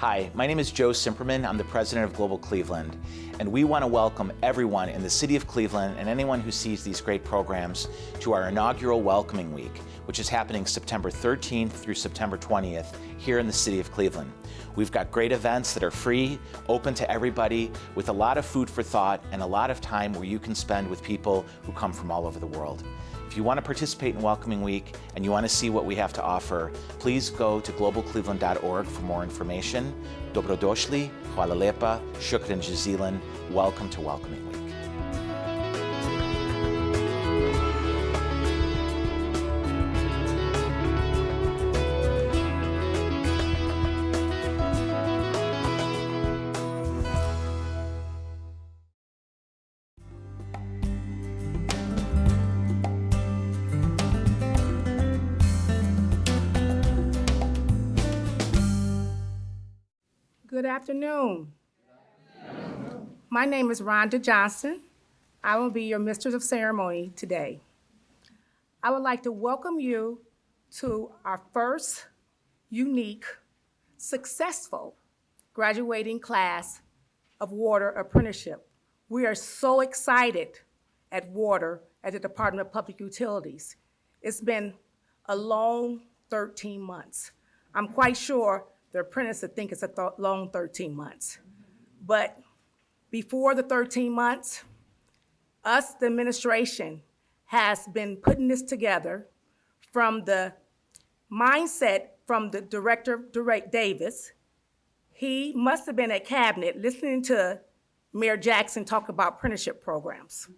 Hi, my name is Joe Simperman. I'm the president of Global Cleveland, and we want to welcome everyone in the city of Cleveland and anyone who sees these great programs to our inaugural Welcoming Week, which is happening September 13th through September 20th here in the city of Cleveland. We've got great events that are free, open to everybody, with a lot of food for thought and a lot of time where you can spend with people who come from all over the world. If you want to participate in Welcoming Week and you want to see what we have to offer, please go to globalcleveland.org for more information. Dobrodošli, hvala lepa, shukran jazilan. Welcome to Welcoming Week. Good afternoon. My name is Rhonda Johnson. I will be your Mistress of Ceremony today. I would like to welcome you to our first unique, successful graduating class of Water Apprenticeship. We are so excited at Water at the Department of Public Utilities. It's been a long 13 months. I'm quite sure the apprentice would think it's a long 13 months. But before the 13 months, us, the administration, has been putting this together from the mindset from the director, Davis. He must have been at cabinet listening to Mayor Jackson talk about apprenticeship programs,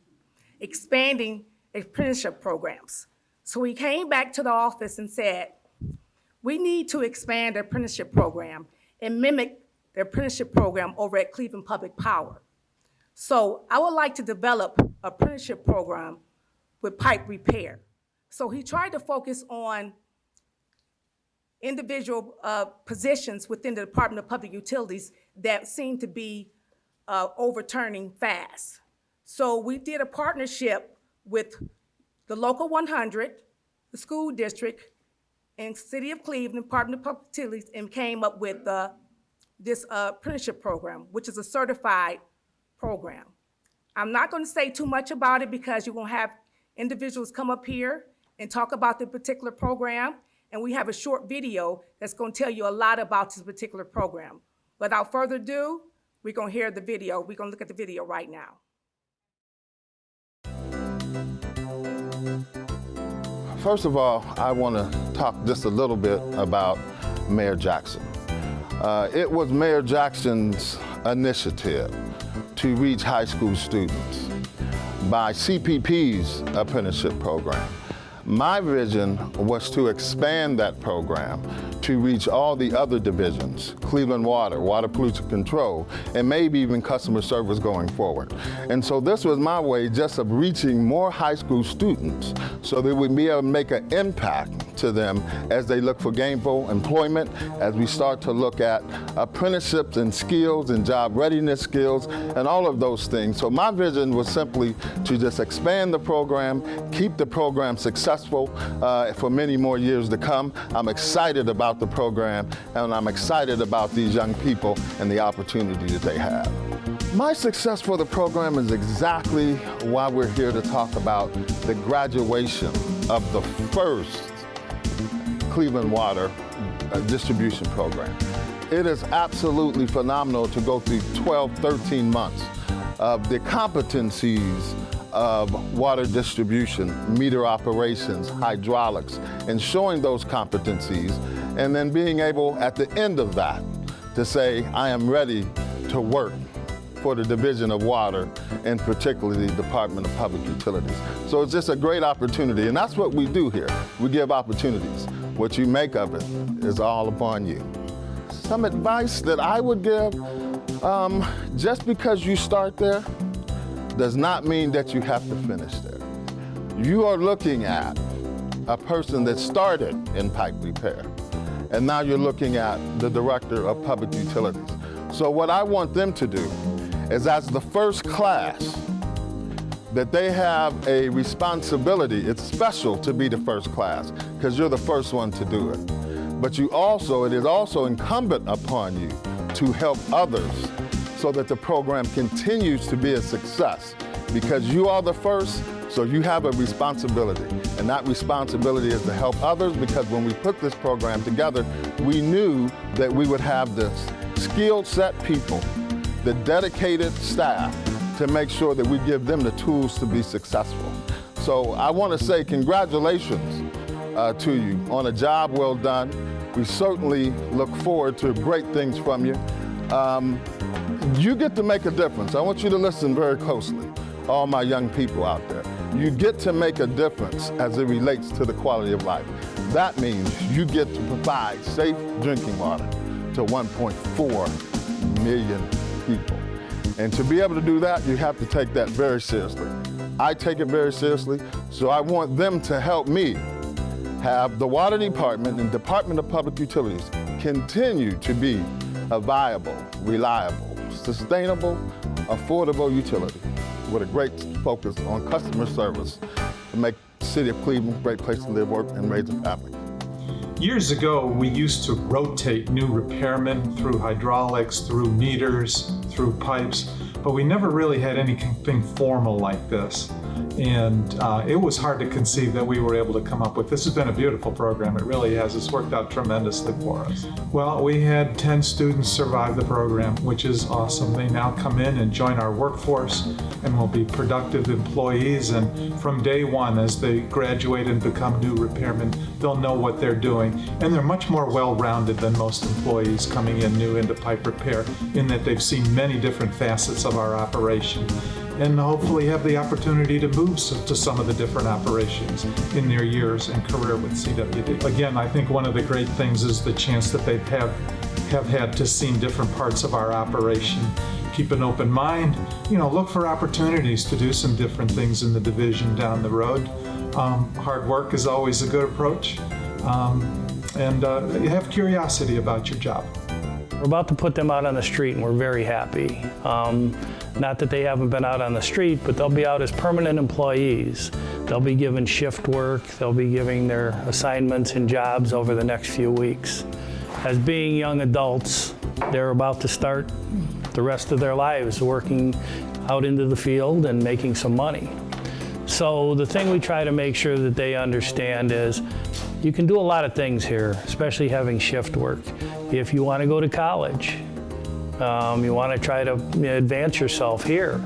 expanding apprenticeship programs. So he came back to the office and said, we need to expand the apprenticeship program and mimic the apprenticeship program over at Cleveland Public Power. So I would like to develop an apprenticeship program with pipe repair. So he tried to focus on individual positions within the Department of Public Utilities that seem to be overturning fast. So we did a partnership with the Local 100, the school district, and City of Cleveland, Department of Public Utilities, and came up with this apprenticeship program, which is a certified program. I'm not going to say too much about it because you're going to have individuals come up here and talk about the particular program, and we have a short video that's going to tell you a lot about this particular program. Without further ado, we're going to hear the video. We're going to look at the video right now. First of all, I want to talk just a little bit about Mayor Jackson. It was Mayor Jackson's initiative to reach high school students by CPP's apprenticeship program. My vision was to expand that program to reach all the other divisions, Cleveland Water, Water Pollution Control, and maybe even customer service going forward. And so this was my way just of reaching more high school students so that we'd be able to make an impact to them as they look for gainful employment, as we start to look at apprenticeships and skills and job readiness skills and all of those things. So my vision was simply to just expand the program, keep the program successful for many more years to come. I'm excited about the program, and I'm excited about these young people and the opportunity that they have. My success for the program is exactly why we're here to talk about the graduation of the first Cleveland Water distribution program. It is absolutely phenomenal to go through 12, 13 months of the competencies of water distribution, meter operations, hydraulics, and showing those competencies, and then being able at the end of that to say, I am ready to work for the Division of Water, and particularly the Department of Public Utilities. So it's just a great opportunity, and that's what we do here. We give opportunities. What you make of it is all upon you. Some advice that I would give, just because you start there does not mean that you have to finish there. You are looking at a person that started in pipe repair, and now you're looking at the Director of Public Utilities. So what I want them to do is, as the first class, that they have a responsibility. It's special to be the first class because you're the first one to do it. But it is also incumbent upon you to help others so that the program continues to be a success. Because you are the first, so you have a responsibility. And that responsibility is to help others, because when we put this program together, we knew that we would have the skilled set people, the dedicated staff, to make sure that we give them the tools to be successful. So I want to say congratulations to you on a job well done. We certainly look forward to great things from you. You get to make a difference. I want you to listen very closely, all my young people out there. You get to make a difference as it relates to the quality of life. That means you get to provide safe drinking water to 1.4 million people. And to be able to do that, you have to take that very seriously. I take it very seriously, so I want them to help me have the Water Department and Department of Public Utilities continue to be a viable, reliable, sustainable, affordable utility with a great focus on customer service to make the city of Cleveland a great place to live, work, and raise a family. Years ago, we used to rotate new repairmen through hydraulics, through meters, through pipes, but we never really had anything formal like this. And it was hard to conceive that we were able to come up with. This has been a beautiful program. It really has. It's worked out tremendously for us. Well, we had 10 students survive the program, which is awesome. They now come in and join our workforce and will be productive employees. And from day one, as they graduate and become new repairmen, they'll know what they're doing. And they're much more well-rounded than most employees coming in new into pipe repair, in that they've seen many different facets of our operation, and hopefully have the opportunity to move to some of the different operations in their years and career with CWD. Again, I think one of the great things is the chance that they have had to see different parts of our operation. Keep an open mind, look for opportunities to do some different things in the division down the road. Hard work is always a good approach, and have curiosity about your job. We're about to put them out on the street, and we're very happy. Not that they haven't been out on the street, but they'll be out as permanent employees. They'll be given shift work. They'll be giving their assignments and jobs over the next few weeks. As being young adults, they're about to start the rest of their lives working out into the field and making some money. So the thing we try to make sure that they understand is you can do a lot of things here, especially having shift work. If you want to go to college, you want to try to advance yourself here.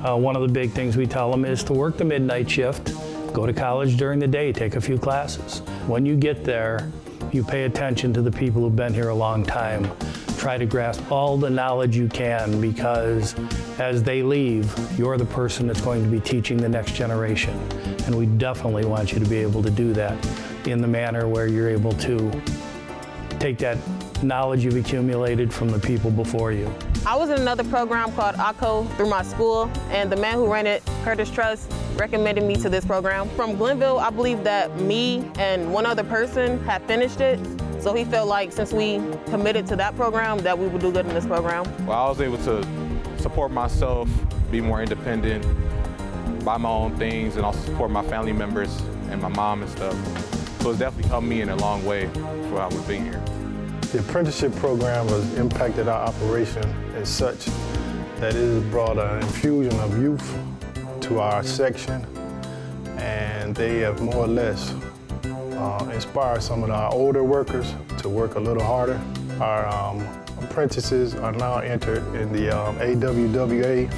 One of the big things we tell them is to work the midnight shift, go to college during the day, take a few classes. When you get there, you pay attention to the people who've been here a long time. Try to grasp all the knowledge you can, because as they leave, you're the person that's going to be teaching the next generation. And we definitely want you to be able to do that in the manner where you're able to take that knowledge you've accumulated from the people before you. I was in another program called ACO through my school, and the man who ran it, Curtis Trust, recommended me to this program. From Glenville, I believe that me and one other person had finished it, so he felt like since we committed to that program, that we would do good in this program. Well, I was able to support myself, be more independent, buy my own things, and also support my family members and my mom and stuff. So it's definitely helped me in a long way for how we've been here. The apprenticeship program has impacted our operation as such that it has brought an infusion of youth to our section, and they have more or less inspired some of our older workers to work a little harder. Our apprentices are now entered in the AWWA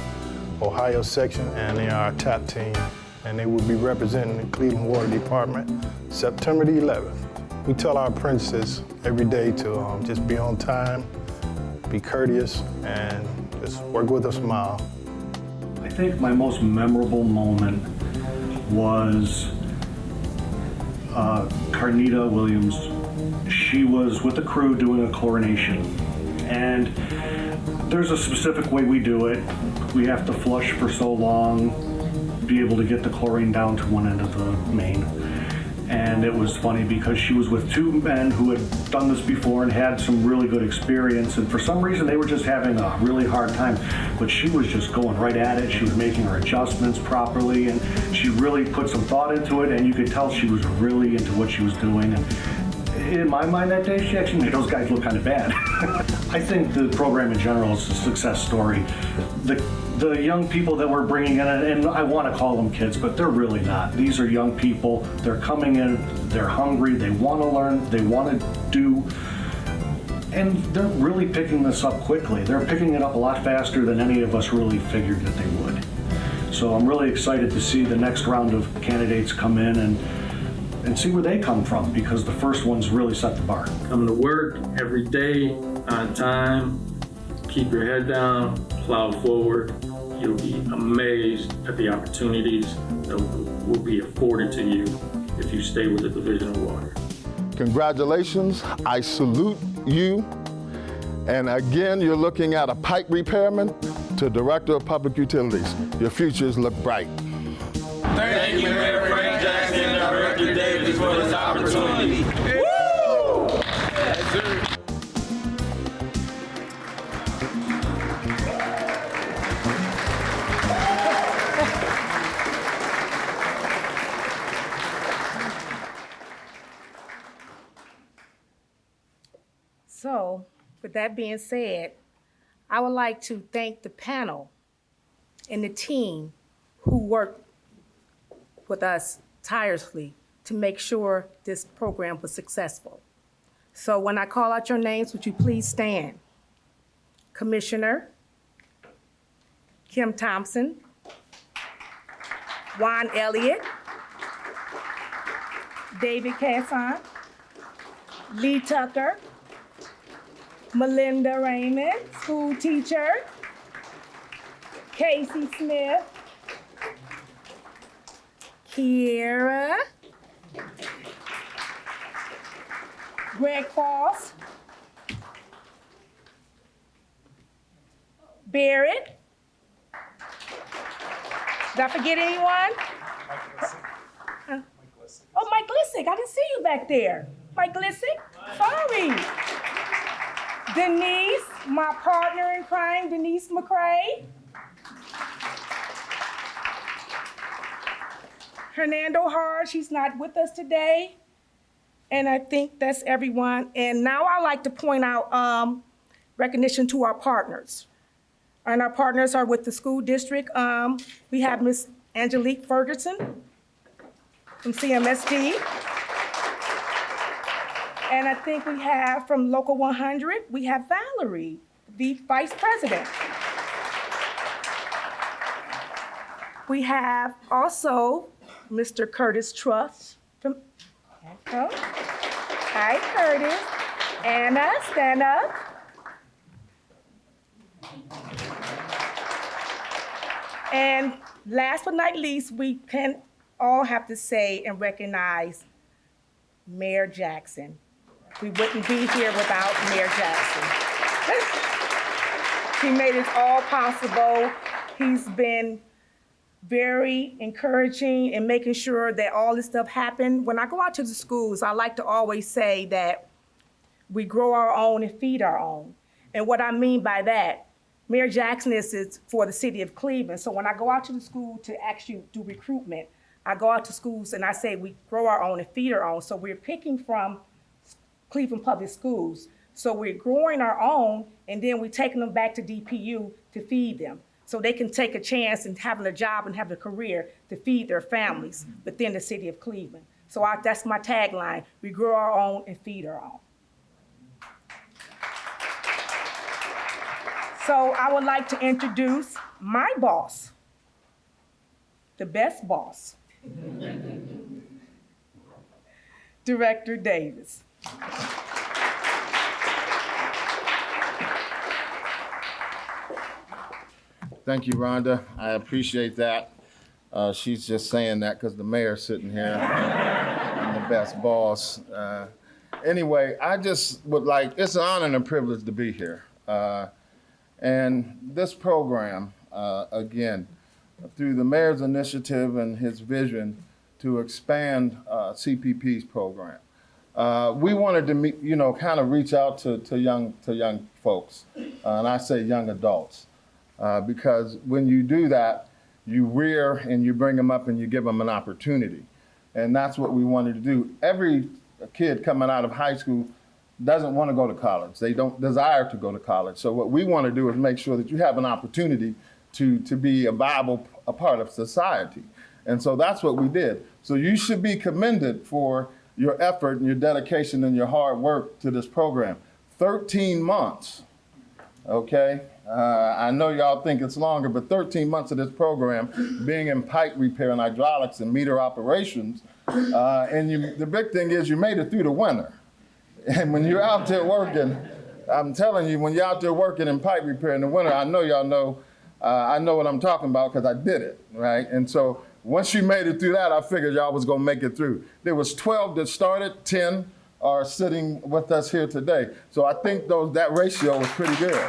Ohio section, and they are our top team, and they will be representing the Cleveland Water Department September the 11th. We tell our apprentices every day to just be on time, be courteous, and just work with a smile. I think my most memorable moment was Carnita Williams. She was with the crew doing a chlorination, and there's a specific way we do it. We have to flush for so long, be able to get the chlorine down to one end of the main. And it was funny because she was with two men who had done this before and had some really good experience, and for some reason they were just having a really hard time, but she was just going right at it. She was making her adjustments properly, and she really put some thought into it, and you could tell she was really into what she was doing. And in my mind that day, she actually made those guys look kind of bad. I think the program in general is a success story. The young people that we're bringing in, and I want to call them kids, but they're really not. These are young people. They're coming in, they're hungry, they want to learn, they want to do, and they're really picking this up quickly. They're picking it up a lot faster than any of us really figured that they would. So I'm really excited to see the next round of candidates come in and see where they come from, because the first one's really set the bar. Coming to work every day on time, keep your head down, plow forward. You'll be amazed at the opportunities that will be afforded to you if you stay with the Division of Water. Congratulations, I salute you. And again, you're looking at a pipe repairman to Director of Public Utilities. Your futures look bright. Thank you, Mayor Frank Jackson and Director Davis, for this opportunity. Woo! Yes, sir. So, with that being said, I would like to thank the panel and the team who worked with us tirelessly to make sure this program was successful. So when I call out your names, would you please stand? Commissioner Kim Thompson, Juan Elliott, David Casson, Lee Tucker, Melinda Raymond, school teacher, Casey Smith, Kiera, Greg Foss, Barrett. Did I forget anyone? Oh, Mike Glissick, I didn't see you back there. Mike Glissick, sorry. Denise, my partner in crime, Denise McCrae. Hernando Hard, she's not with us today. And I think that's everyone. And now I'd like to point out recognition to our partners. And our partners are with the school district. We have Miss Angelique Ferguson from CMSD. And I think we have from Local 100, we have Valerie, the Vice President. We have also Mr. Curtis Truss from Echo. Hi, Curtis. Anna, stand up. And last but not least, we can all have to say and recognize Mayor Jackson. We wouldn't be here without Mayor Jackson. He made it all possible. He's been very encouraging in making sure that all this stuff happened. When I go out to the schools, I like to always say that we grow our own and feed our own. And what I mean by that, Mayor Jackson is for the city of Cleveland. So when I go out to the school to actually do recruitment, I go out to schools and I say we grow our own and feed our own. So we're picking from Cleveland Public Schools. So we're growing our own and then we're taking them back to DPU to feed them. So they can take a chance in having a job and having a career to feed their families within the city of Cleveland. So that's my tagline, we grow our own and feed our own. So I would like to introduce my boss, the best boss, Director Davis. Thank you, Rhonda. I appreciate that. She's just saying that because the mayor's sitting here and the best boss. Anyway, I just would like, it's an honor and a privilege to be here. And this program, again, through the mayor's initiative and his vision to expand CPP's program, we wanted to, kind of reach out to young folks, and I say young adults, because when you do that, you rear and you bring them up and you give them an opportunity, and that's what we wanted to do. Every kid coming out of high school doesn't want to go to college. They don't desire to go to college. So what we want to do is make sure that you have an opportunity to be a viable part of society. And so that's what we did. So you should be commended for your effort and your dedication and your hard work to this program. 13 months, okay? I know y'all think it's longer, but 13 months of this program, being in pipe repair and hydraulics and meter operations, the big thing is you made it through the winter. And when you're out there working, I'm telling you, when you're out there working in pipe repair in the winter, I know y'all know, I know what I'm talking about because I did it, right? And so once you made it through that, I figured y'all was gonna make it through. There was 12 that started, 10 are sitting with us here today. So I think that ratio was pretty good.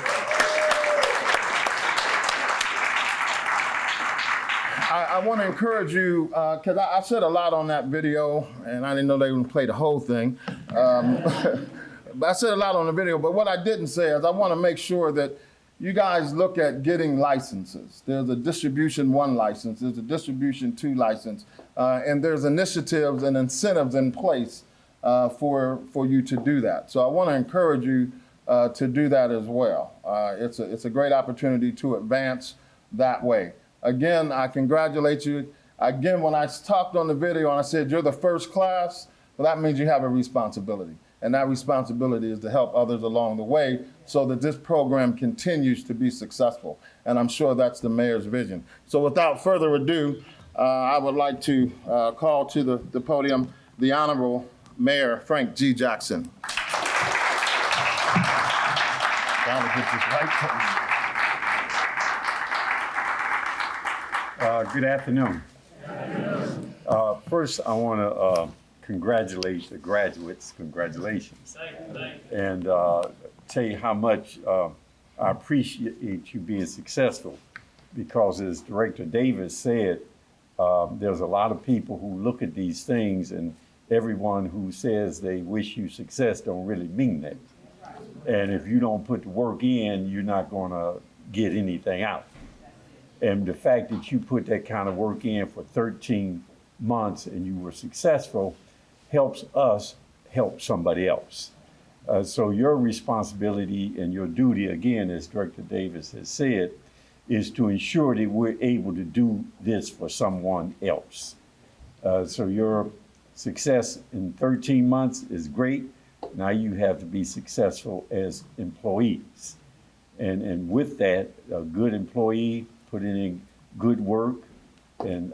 I want to encourage you, because I said a lot on that video, and I didn't know they would play the whole thing. But I said a lot on the video, but what I didn't say is I want to make sure that you guys look at getting licenses. There's a Distribution 1 license, there's a Distribution 2 license, and there's initiatives and incentives in place for you to do that. So I want to encourage you to do that as well. It's a great opportunity to advance that way. Again, I congratulate you. Again, when I talked on the video and I said you're the first class, well, that means you have a responsibility. And that responsibility is to help others along the way so that this program continues to be successful. And I'm sure that's the mayor's vision. So without further ado, I would like to call to the podium the Honorable Mayor Frank G. Jackson. Good afternoon. First, I want to congratulate the graduates. Congratulations. And tell you how much I appreciate you being successful, because as Director Davis said, there's a lot of people who look at these things, and everyone who says they wish you success don't really mean that. And if you don't put the work in, you're not going to get anything out. And the fact that you put that kind of work in for 13 months and you were successful helps us help somebody else. So your responsibility and your duty, again, as Director Davis has said, is to ensure that we're able to do this for someone else. So your success in 13 months is great. Now you have to be successful as employees. And with that, a good employee putting in good work, and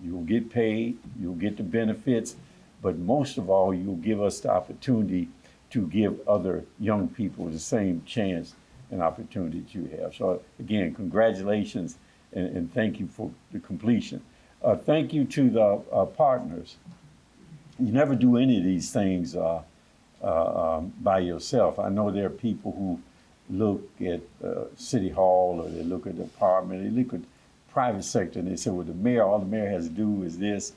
you'll get paid, you'll get the benefits, but most of all, you'll give us the opportunity to give other young people the same chance and opportunity that you have. So again, congratulations, and thank you for the completion. Thank you to the partners. You never do any of these things by yourself. I know there are people who look at City Hall, or they look at the department, they look at the private sector, and they say, well, the mayor, all the mayor has to do is this.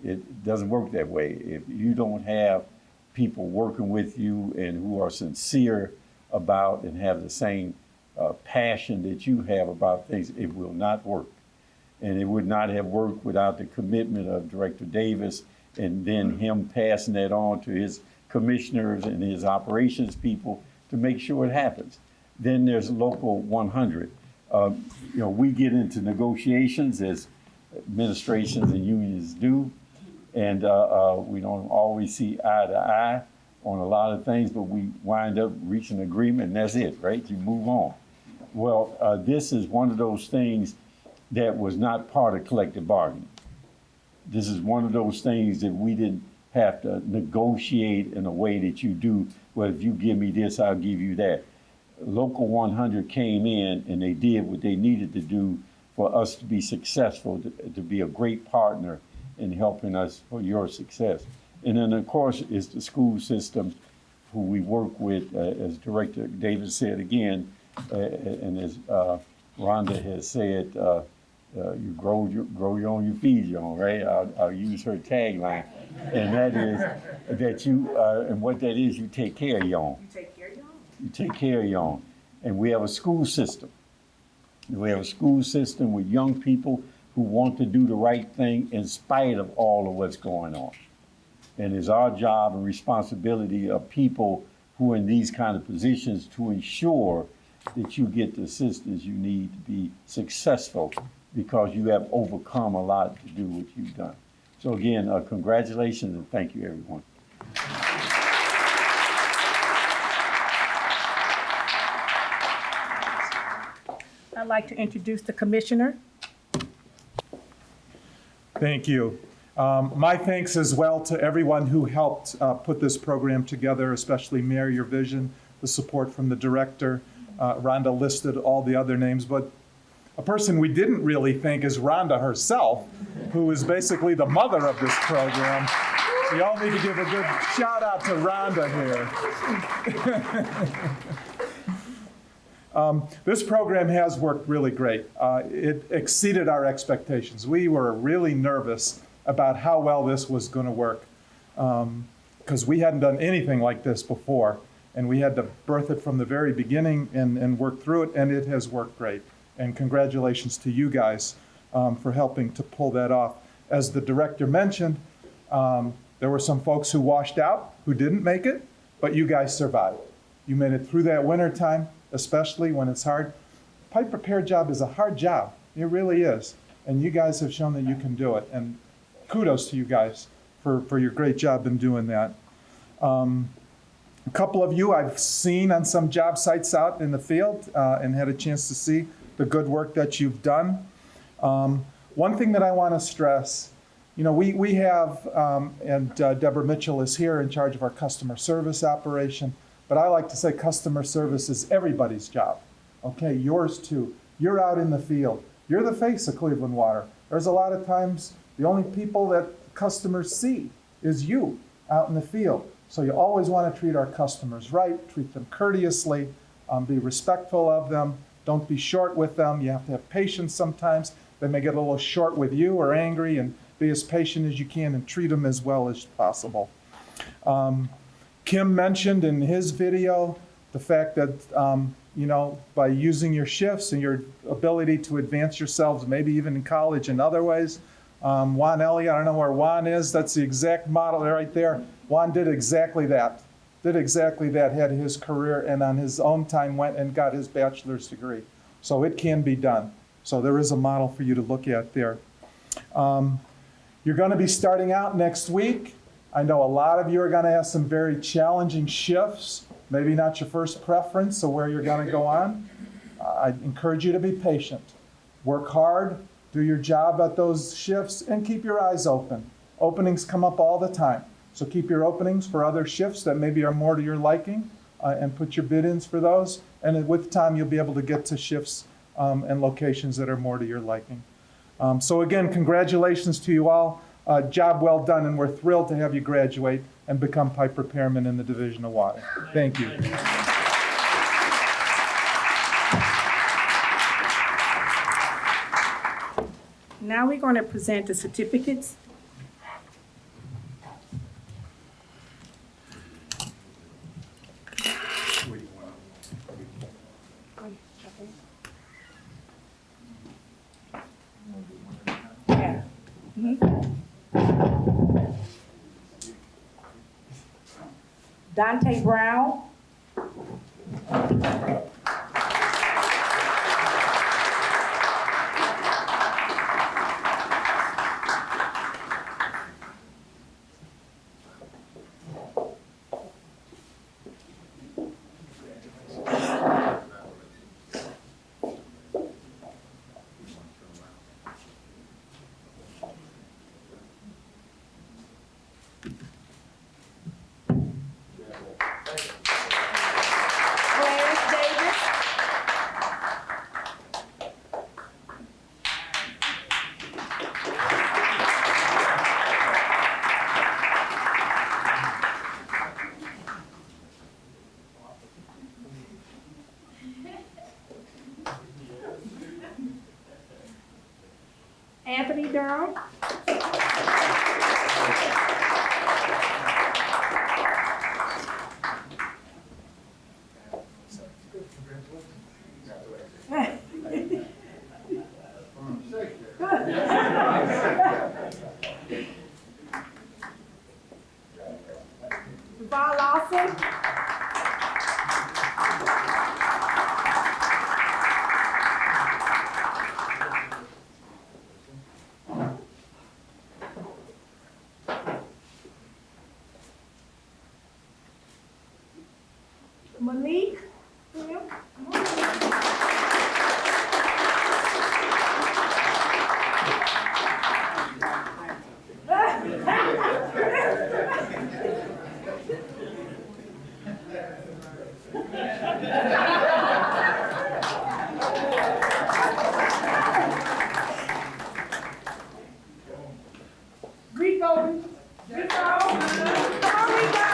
It doesn't work that way. If you don't have people working with you and who are sincere about and have the same passion that you have about things, it will not work. And it would not have worked without the commitment of Director Davis, and then him passing that on to his commissioners and his operations people to make sure it happens. Then there's Local 100. We get into negotiations as administrations and unions do, and we don't always see eye to eye on a lot of things, but we wind up reaching an agreement, and that's it, right? You move on. Well, this is one of those things that was not part of collective bargaining. This is one of those things that we didn't have to negotiate in a way that you do, well, if you give me this, I'll give you that. Local 100 came in and they did what they needed to do for us to be successful, to be a great partner in helping us for your success. And then, of course, is the school system who we work with, as Director Davis said again, and as Rhonda has said, you grow your own, you feed your own, right? I'll use her tagline. And that is that you, and what that is, you take care of your own. You take care of your own. You take care of your own. And we have a school system. We have a school system with young people who want to do the right thing in spite of all of what's going on. And it's our job and responsibility of people who are in these kind of positions to ensure that you get the assistance you need to be successful, because you have overcome a lot to do what you've done. So again, congratulations and thank you, everyone. I'd like to introduce the commissioner. Thank you. My thanks as well to everyone who helped put this program together, especially Mayor, your vision, the support from the director. Rhonda listed all the other names, but a person we didn't really thank is Rhonda herself, who is basically the mother of this program. We all need to give a good shout out to Rhonda here. This program has worked really great. It exceeded our expectations. We were really nervous about how well this was going to work, because we hadn't done anything like this before, and we had to birth it from the very beginning and work through it, and it has worked great. And congratulations to you guys for helping to pull that off. As the director mentioned, there were some folks who washed out, who didn't make it, but you guys survived. You made it through that winter time, especially when it's hard. Pipe repair job is a hard job. It really is. And you guys have shown that you can do it. And kudos to you guys for your great job in doing that. A couple of you I've seen on some job sites out in the field and had a chance to see the good work that you've done. One thing that I want to stress, you know, we have, and Deborah Mitchell is here in charge of our customer service operation, but I like to say customer service is everybody's job, okay? Yours too. You're out in the field. You're the face of Cleveland Water. There's a lot of times the only people that customers see is you out in the field. So you always want to treat our customers right, treat them courteously, be respectful of them, don't be short with them. You have to have patience sometimes. They may get a little short with you or angry, and be as patient as you can and treat them as well as possible. Kim mentioned in his video the fact that, you know, by using your shifts and your ability to advance yourselves, maybe even in college in other ways. Juan Elliott, I don't know where Juan is. That's the exact model right there. Juan did exactly that. Had his career, and on his own time went and got his bachelor's degree. So it can be done. So there is a model for you to look at there. You're going to be starting out next week. I know a lot of you are going to have some very challenging shifts, maybe not your first preference of where you're going to go on. I encourage you to be patient. Work hard, do your job at those shifts, and keep your eyes open. Openings come up all the time. So keep your openings for other shifts that maybe are more to your liking, and put your bid-ins for those. And with time, you'll be able to get to shifts and locations that are more to your liking. So again, congratulations to you all. Job well done, and we're thrilled to have you graduate and become pipe repairmen in the Division of Water. Thank you. Now we're going to present the certificates. Yeah. Dante Brown. Anthony Durham. Devon Lawson. Malik. Rico. Rico. Come on, Rico.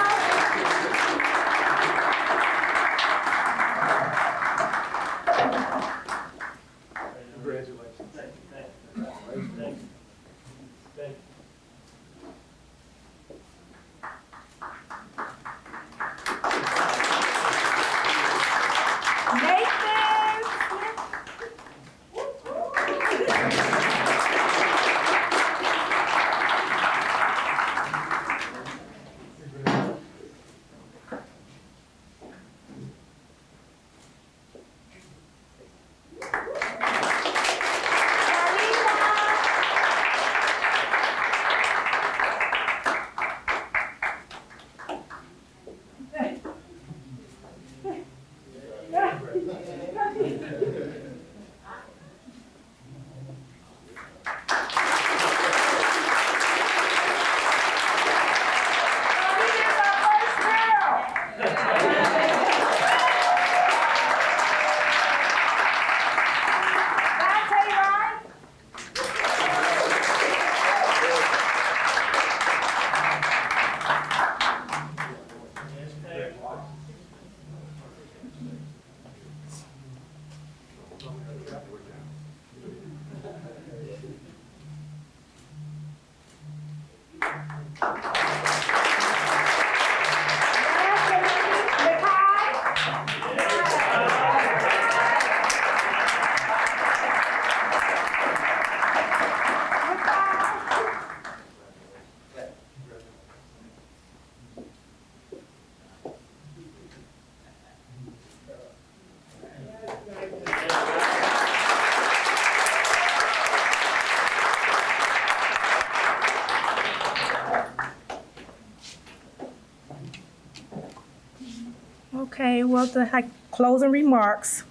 Okay, well, the closing remarks.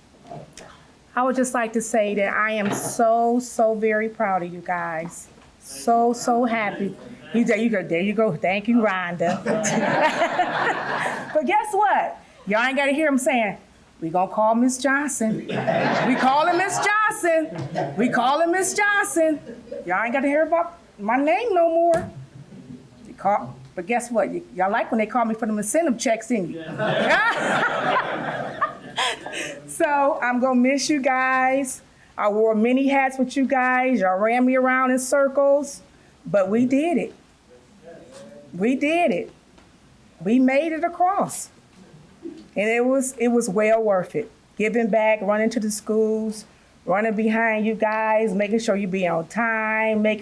I would just like to say that I am so very proud of you guys. So happy. There you go. Thank you, Rhonda. But guess what? Y'all ain't got to hear him saying, we gonna call Miss Johnson. We calling Miss Johnson. We calling Miss Johnson. Y'all ain't got to hear about my name no more. But guess what? Y'all like when they call me for the incentive checks, didn't you? So I'm gonna miss you guys. I wore many hats with you guys. Y'all ran me around in circles, but we did it. We did it. We made it across. And it was well worth it. Giving back, running to the schools, running behind you guys, making sure you be on time, Woo!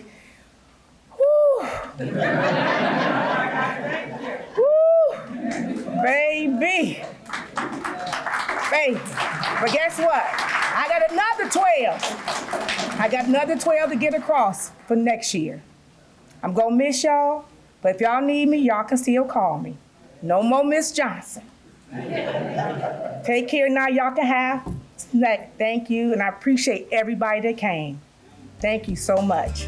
Baby. But guess what? I got another 12. I got another 12 to get across for next year. I'm gonna miss y'all, but if y'all need me, y'all can still call me. No more Miss Johnson. Take care now, y'all can have snack. Thank you, and I appreciate everybody that came. Thank you so much.